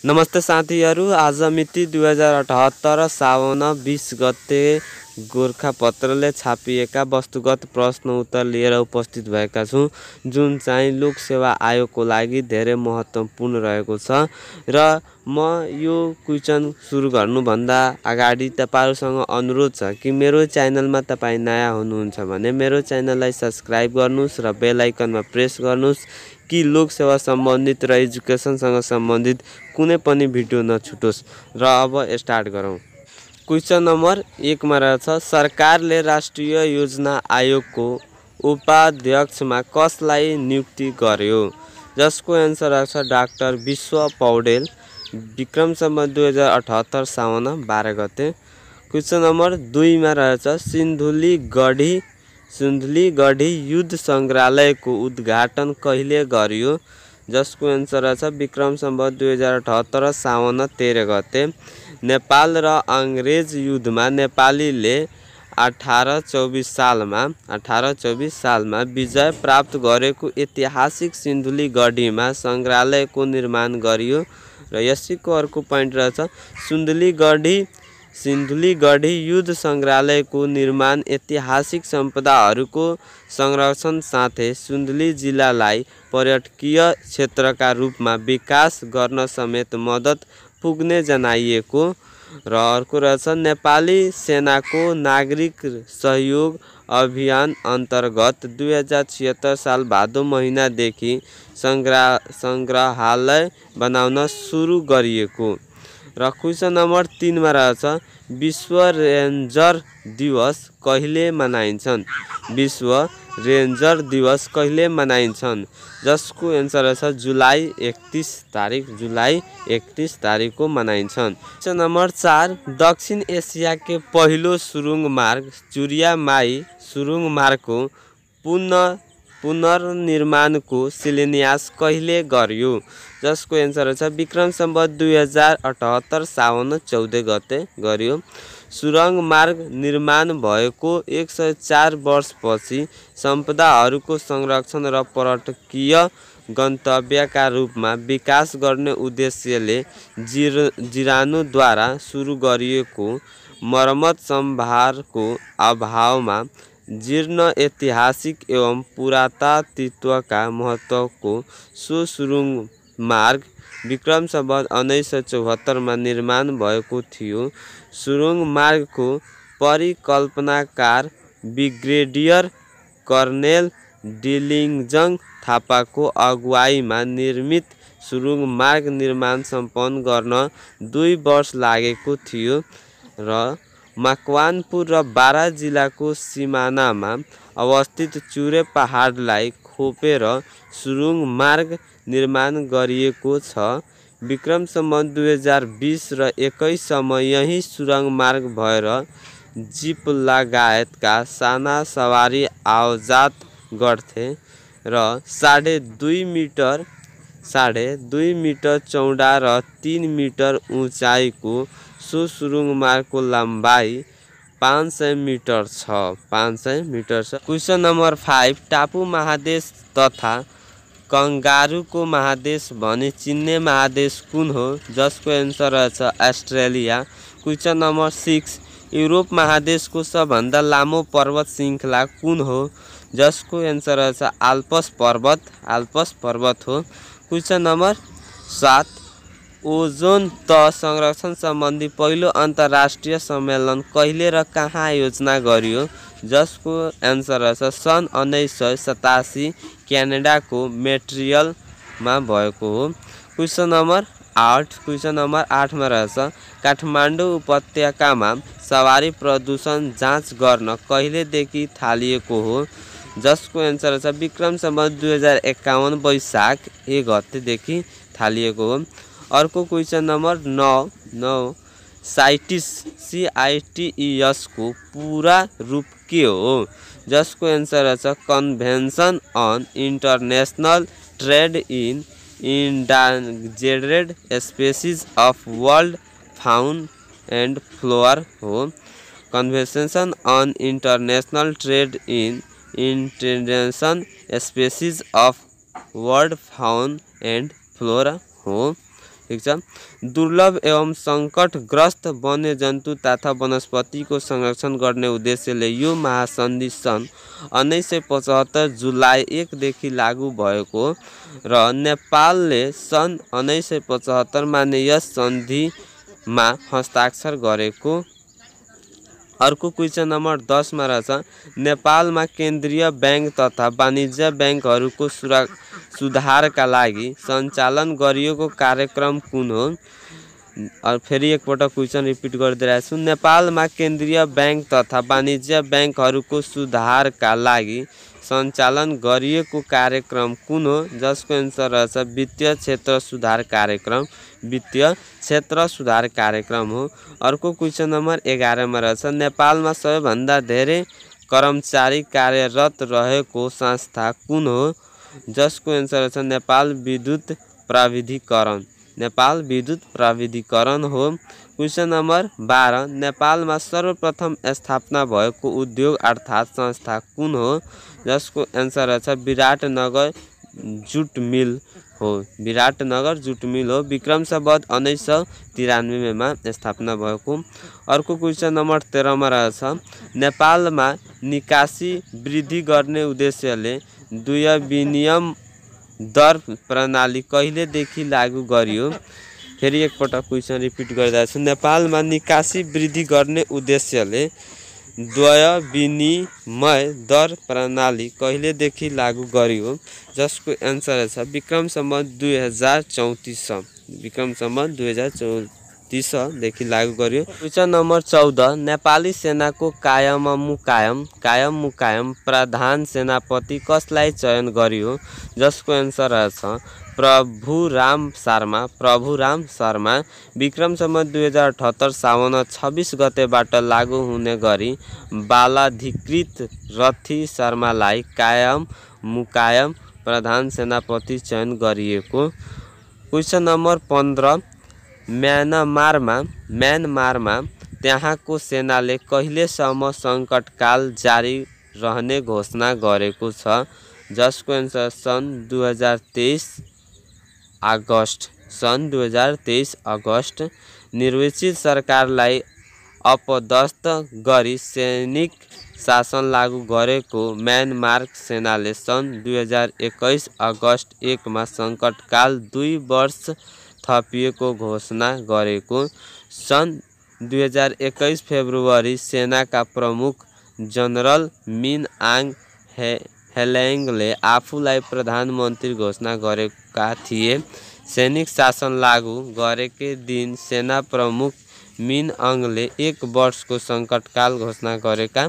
नमस्ते साथीहरू। आज मिति 2078 साउन 20 गते गोरखापत्रले छापिएका वस्तुगत प्रश्न उत्तर लिएर उपस्थित भएका छु, जुन चाहिँ लोक सेवा आयोगको लागि धेरै महत्त्वपूर्ण रहेको छ। र म यो क्वेशन सुरु गर्नुभन्दा अगाडि तपाईहरुसँग अनुरोध छ कि मेरो च्यानलमा तपाई नयाँ हुनुहुन्छ भने मेरो च्यानललाई सब्स्क्राइब गर्नुस् र बेल आइकनमा प्रेस गर्नुस् कि लोक सेवा सम्बन्धित र एजुकेसनसँग सम्बन्धित कुनै पनि भिडियो नछुटोस्। र अब स्टार्ट गरौँ। क्वेशन नम्बर 1 मा रहेछ, सरकारले राष्ट्रिय योजना आयोगको उपाध्यक्षमा कसलाई नियुक्ति गर्यो? जसको एन्सर रहेछ डाक्टर विश्व पौडेल। विक्रम सम्वत 2078 साउन 12 गते। क्वेशन नम्बर 2 मा रहेछ, सिन्धुलीगढी युद्ध संग्रहालयको उद्घाटन कहिले गरियो? जसको एन्सर रहेछ विक्रम सम्वत 2078 साउन 13 गते। नेपाल र अंग्रेज युद्धमा नेपालीले 1824 सालमा विजय प्राप्त गरेको ऐतिहासिक सिन्धुलीगढीमा संग्रहालयको निर्माण गरियो। र यसको अर्को पोइन्ट रहेछ, सिन्धुलीगढी युद्ध संग्रहालयको निर्माण ऐतिहासिक सम्पदाहरूको संरक्षण साथै सिन्धुली जिल्लालाई पर्यटकीय क्षेत्रका रूपमा विकास गर्न समेत मद्दत पुग्ने जनाइएको। र अर्को रहेछ, नेपाली सेनाको नागरिक सहयोग अभियान अन्तर्गत 2076 साल भादो महिनादेखि संग्रहालय बनाउन सुरु गरिएको। र क्वेशन नम्बर 3 मा रहेछ, विश्व रेन्जर दिवस कहिले मनाइन्छन्? विश्व रेन्जर दिवस कहिले मनाइन्छन्? जसको एन्सर रहेछ जुलाई 31 तारिक को मनाइन्छन्। क्वेशन नम्बर 4, दक्षिण एशिया के पहिलो सुरुङ मार्ग चुरियामाई सुरुङ मार्गको पुनर्निर्माणको शिलान्यास कहिले गर्यो? जसको एन्सर रहेछ विक्रम सम्वत 2078 साउन 14 गते गर्यो। सुरंग मार्ग निर्माण भएको 104 वर्षपछि सम्पदाहरूको संरक्षण र पर्यटकीय गन्तव्यका रूपमा विकास गर्ने उद्देश्यले जिरानुद्वारा सुरु गरिएको मर्मत सम्भारको अभावमा जीर्ण ऐतिहासिक एवं पुरातात्विकका महत्त्वको सो सुरुङ मार्ग विक्रम सम्वत 1974 मा निर्माण भएको थियो। सुरुङ मार्गको परिकल्पनाकार ब्रिगेडियर कर्णेल डिलिङजङ थापाको अगुवाईमा निर्मित सुरुङ मार्ग निर्माण सम्पन्न गर्न 2 वर्ष लागेको थियो। र मकवानपुर र बारा जिल्लाको सिमानामा अवस्थित चुरे पहाडलाई खोपेर सुरुङ मार्ग निर्माण गरिएको छ। विक्रम सम्वत 2020 र 21 सम्म यही सुरङ मार्ग भएर जीप लगायतका साना सवारी आवजात गर्थे। र 2.5 मिटर चौडा र 3 मिटर उचाइको सो सुरुङ मार्गको लम्बाइ 500 मिटर छ। क्वेशन नम्बर 5, टापु महादेश तथा कंगारुको महादेश भनी चिन्ने महादेश कुन हो? जसको एन्सर रहेछ अस्ट्रेलिया। क्वेशन नम्बर 6, युरोप महादेशको सबभन्दा लामो पर्वत श्रृङ्खला कुन हो? जसको एन्सर रहेछ आल्प्स पर्वत हो। क्वेशन नम्बर 7, ओजोन तह संरक्षण सम्बन्धी पहिलो अन्तर्राष्ट्रिय सम्मेलन कहिले र कहाँ आयोजना गरियो? जसको एन्सर रहेछ सन् 1987 क्यानाडाको मोन्ट्रियलमा भएको हो। क्वेशन नम्बर 8 मा रहेछ, काठमाडौँ उपत्यकामा सवारी प्रदूषण जाँच गर्न कहिलेदेखि थालिएको हो? जसको एन्सर रहेछ विक्रम सम्वत 2051 वैशाख 1 गतेदेखि थालिएको हो। अर्को क्वेशन नम्बर 9, CITES को पूरा रूप के हो? जसको एन्सर रहेछ convention on international trade in endangered species of world fauna and flora हो। Convention on international trade in endangered species of world fauna and flora हो। ठीक छ। दुर्लभ एवं संकटग्रस्त वन्य जन्तु तथा वनस्पतिको संरक्षण गर्ने उद्देश्यले यो महासन्धि सन् 1975 जुलाई 1 देखि लागू भएको र नेपालले सन् 1975 मा नै यस सन्धिमा हस्ताक्षर गरेको। अर्को क्वेशन नम्बर 10 मा रहेछ नेपालमा केन्द्रीय बैंक तथा वाणिज्य बैंकहरूको सुधारका लागि सञ्चालन गरिएको कार्यक्रम कुन हो। और फेरि एकपटक क्वेशन रिपिट गरिदिरहेको छु। नेपालमा केन्द्रीय बैंक तथा वाणिज्य बैंकहरूको सुधारका लागि सञ्चालन गरिएको कार्यक्रम कुन हो, जसको एन्सर रहेछ वित्तीय क्षेत्र सुधार कार्यक्रम। वित्तीय क्षेत्र सुधार कार्यक्रम हो। अर्को क्वेशन नम्बर 11 मा रहेछ नेपालमा सबैभन्दा धेरै कर्मचारी कार्यरत रहेको संस्था कुन हो, जसको एन्सर रहेछ नेपाल विद्युत प्राविधिकरण। नेपाल विद्युत प्राविधिकरण हो। क्वेशन नम्बर 12 नेपालमा सर्वप्रथम स्थापना भएको उद्योग अर्थात् संस्था कुन हो, जसको एन्सर रहेछ विराटनगर जुट मिल हो। विराटनगर जुट मिल हो। विक्रम सम्वत 1993 मा स्थापना भएको। अर्को क्वेशन नम्बर 13 मा रहेछ नेपालमा निकासी वृद्धि गर्ने उद्देश्यले द्वय विनिमय दर प्रणाली कहिलेदेखि लागू गरियो। फेरि एकपटक क्वेशन रिपिट गरिरहेको छु। नेपालमा निकासी वृद्धि गर्ने उद्देश्यले द्वय विनिमय दर प्रणाली कहिलेदेखि लागू गरियो, जसको एन्सर छ विक्रम सम्वत 2034। विक्रम सम्वत 2034 देखि लागू गरियो। क्वेशन नम्बर 14 नेपाली सेनाको कायम मुकायम प्रधान सेनापति कसलाई चयन गरियो, जसको एन्सर छ प्रभुराम शर्मा। विक्रम सम्वत 2078 साउन 26 गतेबाट लागू हुने गरी बालाधिकृत रथी शर्मालाई कायम मुकायम प्रधान सेनापति चयन गरिएको। क्वेशन नम्बर 15 म्यानमारमा त्यहाँको सेनाले कहिलेसम्म सङ्कटकाल जारी रहने घोषणा गरेको छ, जसको एन्सर सन् 2023 अगस्त। निर्वाचित सरकारलाई अपदस्थ गरी सैनिक शासन लागू गरेको म्यानमार सेनाले सन् 2021 अगस्त 1 मा सङ्कटकाल 2 वर्ष थपिएको घोषणा गरेको। सन् 2021 फेब्रुअरी सेनाका प्रमुख जनरल मिन आङ हेलेङले आफूलाई प्रधानमन्त्री घोषणा गरेका थिए। सैनिक शासन लागू गरेकै दिन सेना प्रमुख मिन आङले 1 वर्षको सङ्कटकाल घोषणा गरेका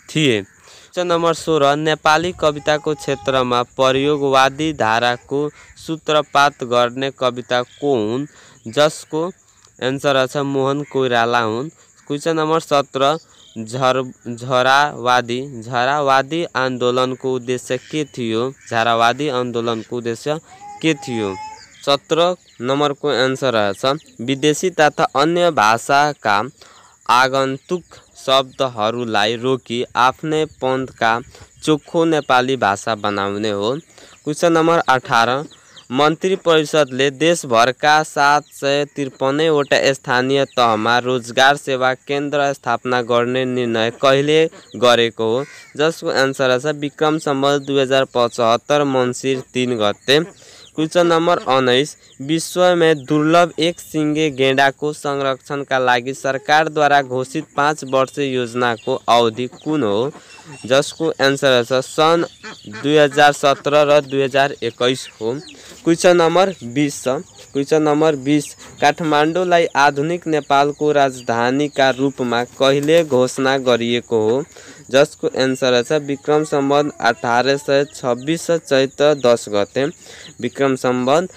थिए। क्वेशन नम्बर 16 नेपाली कविताको क्षेत्रमा प्रयोगवादी धाराको सूत्रपात गर्ने कविता को हुन्, जसको एन्सर छ मोहन कोइराला हुन्। क्वेशन नम्बर 17 झारावादी आन्दोलनको उद्देश्य के थियो। झारावादी आन्दोलनको उद्देश्य के थियो। 17 नम्बरको एन्सर छ विदेशी तथा अन्य भाषाका आगन्तुक शब्दहरूलाई रोकी आफ्नै पन्थका चोखो नेपाली भाषा बनाउने हो। क्वेशन नम्बर 18 मन्त्री परिषदले देशभरका 753 वटा स्थानीय तहमा रोजगार सेवा केन्द्र स्थापना गर्ने निर्णय कहिले गरेको हो, जसको एन्सर छ विक्रम सम्वत 2075 मङ्सिर 3 गते। क्वेशन नम्बर 19 विश्वमै दुर्लभ एक सिङ्गे गेडाको संरक्षणका लागि सरकारद्वारा घोषित 5 वर्षीय योजनाको अवधि कुन हो, जसको एन्सर छ सन् 2017 र 2021 हो। क्वेशन नम्बर 20 काठमाडौँलाई आधुनिक नेपालको राजधानीका रूपमा कहिले घोषणा गरिएको हो, जसको एन्सर छ विक्रम सम्वत 1826 चैत्र 10 गते। विक्रम सम्वत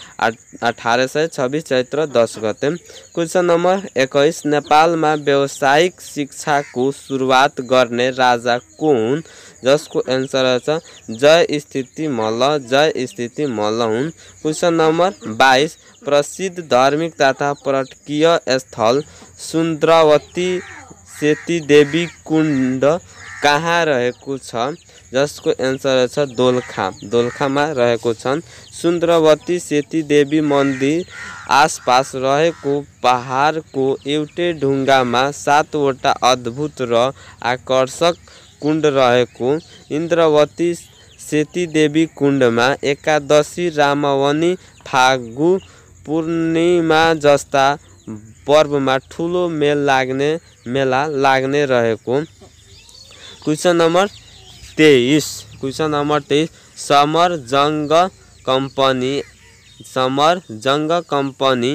1826 चैत्र 10 गते। क्वेशन नम्बर 21 नेपालमा व्यावसायिक शिक्षाको सुरुवात गर्ने राजा को हुन्, जसको एन्सर छ जय स्थिति मल्ल हुन्। क्वेशन नम्बर 22 प्रसिद्ध धार्मिक तथा पर्यटकीय स्थल सुन्द्रावती सेतीदेवी कुण्ड कहाँ रहेको छ, जसको एन्सर छ दोलखा। दोलखामा रहेको छन्। सुन्द्रवती सेतीदेवी मन्दिर आसपास रहेको पहाडको एउटै ढुङ्गामा 7 वटा अद्भुत र आकर्षक कुण्ड रहेको इन्द्रवती सेतीदेवी कुण्डमा एकादशी, रामनवमी, फागु पूर्णिमा जस्ता पर्वमा ठुलो मेला लाग्ने रहेको। क्वेशन नम्बर 23 समर जंग कम्पनी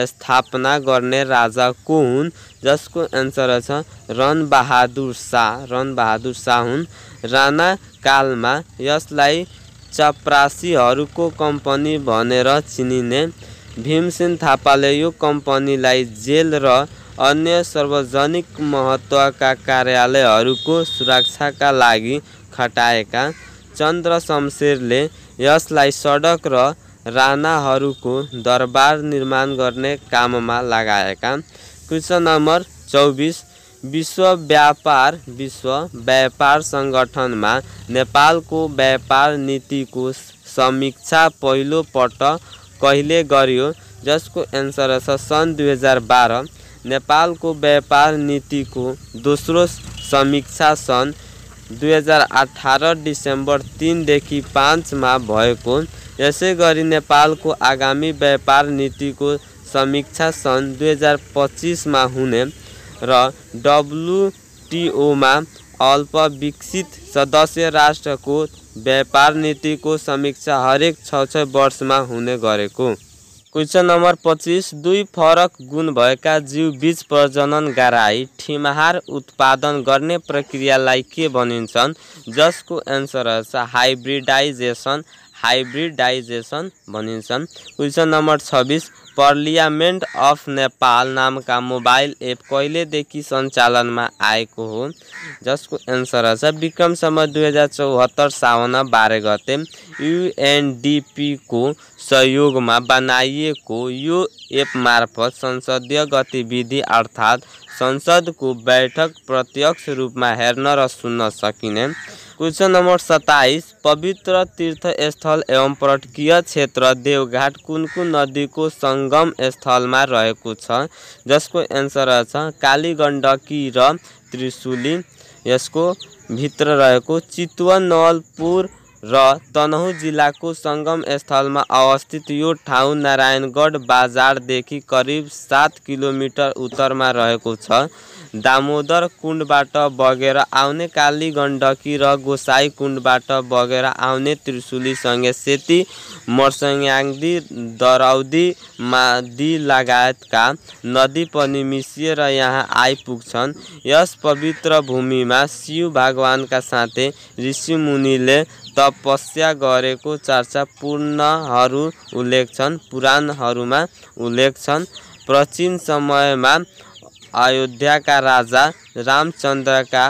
स्थापना गर्ने राजा को हुन्? जसको एन्सर छ रणबहादुर शाह हुन्। राणा कालमा यसलाई चपरासीहरूको कम्पनी भनेर चिनिने। भीमसेन थापाले यो कम्पनीलाई जेल र अन्य सार्वजनिक महत्त्वका कार्यालयहरूको सुरक्षाका लागि खटाएका। चन्द्र शमशेरले यसलाई सडक र राणाहरूको दरबार निर्माण गर्ने काममा लगाएका। क्वेशन नम्बर 24 विश्व व्यापार सङ्गठनमा नेपालको व्यापार नीतिको समीक्षा पहिलो पटक कहिले गरियो? जसको एन्सर छ सन् 2012। नेपालको व्यापार नीतिको दोस्रो समीक्षा सन् 2018 डिसेम्बर 3 देखि 5 मा भएको। यसै गरी नेपालको आगामी व्यापार नीतिको समीक्षा सन् 2025 मा हुने र WTOमा अल्पविकसित सदस्य राष्ट्रको व्यापार नीतिको समीक्षा हरेक 6 वर्षमा हुने गरेको। क्वेशन नम्बर 25 दुई फरक गुण भएका जीव बीच प्रजनन गराई ठिमाहार उत्पादन गर्ने प्रक्रियालाई के भनिन्छन्? जसको एन्सर छ हाइब्रिडाइजेसन भनिन्छन्। Question number 26 parliament of Nepal नामका मोबाइल एप कहिलेदेखि सञ्चालनमा आएको हो? जसको एन्सर छ विक्रमसम्म 2074 साउन 12 गते UNDP को सहयोगमा बनाइएको यो एप मार्फत संसदीय गतिविधि अर्थात् संसदको बैठक प्रत्यक्ष रूपमा हेर्न र सुन्न सकिने। क्वेशन नम्बर 27 पवित्र तीर्थस्थल एवं पर्यटकीय क्षेत्र देवघाट कुन नदीको संगम स्थलमा रहेको छ? जसको एन्सर छ कालीगण्डकी र त्रिशुली। यसको भित्र रहेको चितवन, नवलपुर र तनहुँ जिल्लाको संगम स्थलमा अवस्थित यो ठाउँ नारायणगढ बजारदेखि करिब 7 किलोमिटर उत्तरमा रहेको छ। दामोदर कुण्डबाट बगेर आउने कालीगण्डकी र गोसाई कुण्डबाट बगेर आउने त्रिशुलीसँगै सेती, मर्स्याङ्दी, दरौदी, मादी लगायतका नदी पनि मिसिएर यहाँ आइपुग्छन्। यस पवित्र भूमिमा शिव भगवानका साथै ऋषिमुनिले तपस्या गरेको चर्चा पुराणहरूमा उल्लेख छन्। प्राचीन समयमा अयोध्याका राजा रामचन्द्रका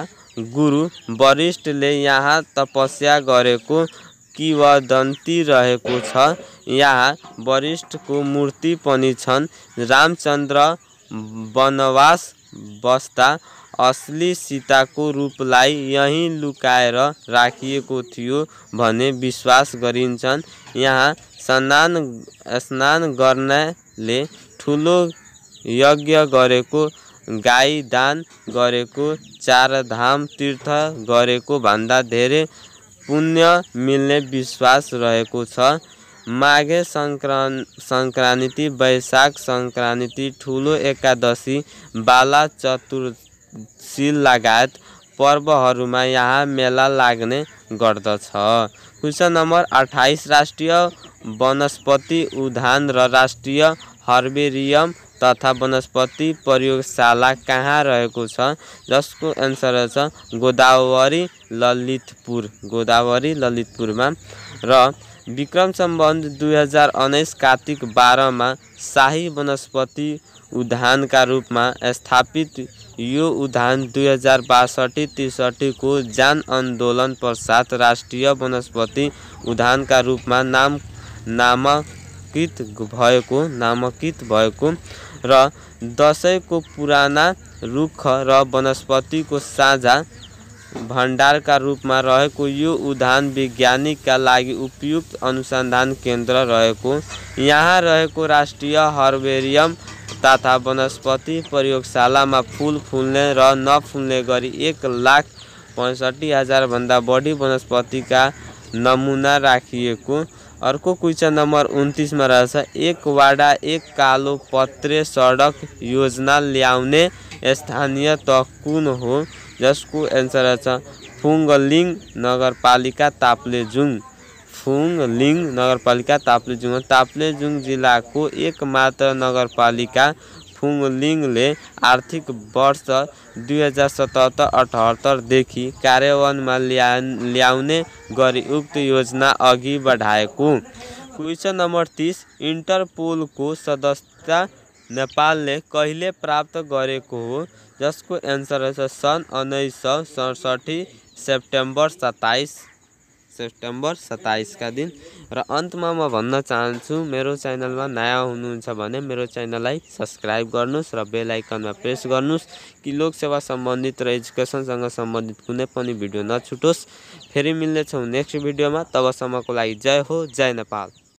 गुरु वशिष्ठले यहाँ तपस्या गरेको किंवदन्ती रहेको छ। यहाँ वशिष्ठको मूर्ति पनि छन्। रामचन्द्र वनवास बस्दा असली सीताको रूपलाई यहीँ लुकाएर राखिएको थियो भन्ने विश्वास गरिन्छन्। यहाँ स्नान गर्नेले ठुलो यज्ञ गरेको, गाई दान गरेको, 4 धाम तीर्थ गरेको भन्दा धेरै पुण्य मिल्ने विश्वास रहेको छ। माघे सङ्क्रान्ति, वैशाख सङ्क्रान्ति, ठुलो एकादशी, बाला चतुर्दशी लगायत पर्वहरूमा यहाँ मेला लाग्ने गर्दछ। क्वेशन नम्बर 28 राष्ट्रिय वनस्पति उद्यान र राष्ट्रिय हर्बेरियम तथा वनस्पति प्रयोगशाला कहाँ रहेको छ? जसको एन्सर छ गोदावरी ललितपुरमा। र विक्रम सम्बन्ध 2019 कार्तिक 12 मा शाही वनस्पति उद्यानका रूपमा स्थापित यो उद्यान 2062-63 को जन आन्दोलन पश्चात राष्ट्रिय वनस्पति उद्यानका रूपमा नामाङ्कित भएको र दशैंको पुराना रुख र वनस्पतिको साझा भण्डारका रूपमा रहेको यो उद्यान वैज्ञानिकका लागि उपयुक्त अनुसन्धान केन्द्र रहेको यहाँ रहेको राष्ट्रिय हर्बेरियम तथा वनस्पति प्रयोगशालामा फूल फुल्ने र नफुल्ने गरी 1,65,000 भन्दा बढी वनस्पतिका नमुना राखिएको। अर्को क्वेशन नम्बर 29 मा रहेछ एक वडा एक कालो पत्रे सडक योजना ल्याउने स्थानीय तह कुन हो, जसको एन्सर छ फुङलिङ नगरपालिका ताप्लेजुङ। फुङलिङ नगरपालिका ताप्लेजुङ ताप्लेजुङ जिल्लाको एकमात्र नगरपालिका फुङलिङले आर्थिक वर्ष 2077-78 देखि कार्यान्वयनमा ल्याउने गरी उक्त योजना अघि बढाएको। क्वेशन नम्बर 30 इन्टरपोलको सदस्यता नेपालले कहिले प्राप्त गरेको हो, जसको एन्सर छ सन् 1967 सेप्टेम्बर 27 का दिन। र अन्तमा म भन्न चाहन्छु मेरो च्यानलमा नयाँ हुनुहुन्छ भने मेरो च्यानललाई सब्स्क्राइब गर्नुस् र बेल आइकनमा प्रेस गर्नुस् कि लोकसेवा सम्बन्धित र एजुकेसनसँग सम्बन्धित कुनै पनि भिडियो नछुटोस्। फेरि मिल्नेछौँ नेक्स्ट भिडियोमा, तबसम्मको लागि जय हो, जय नेपाल।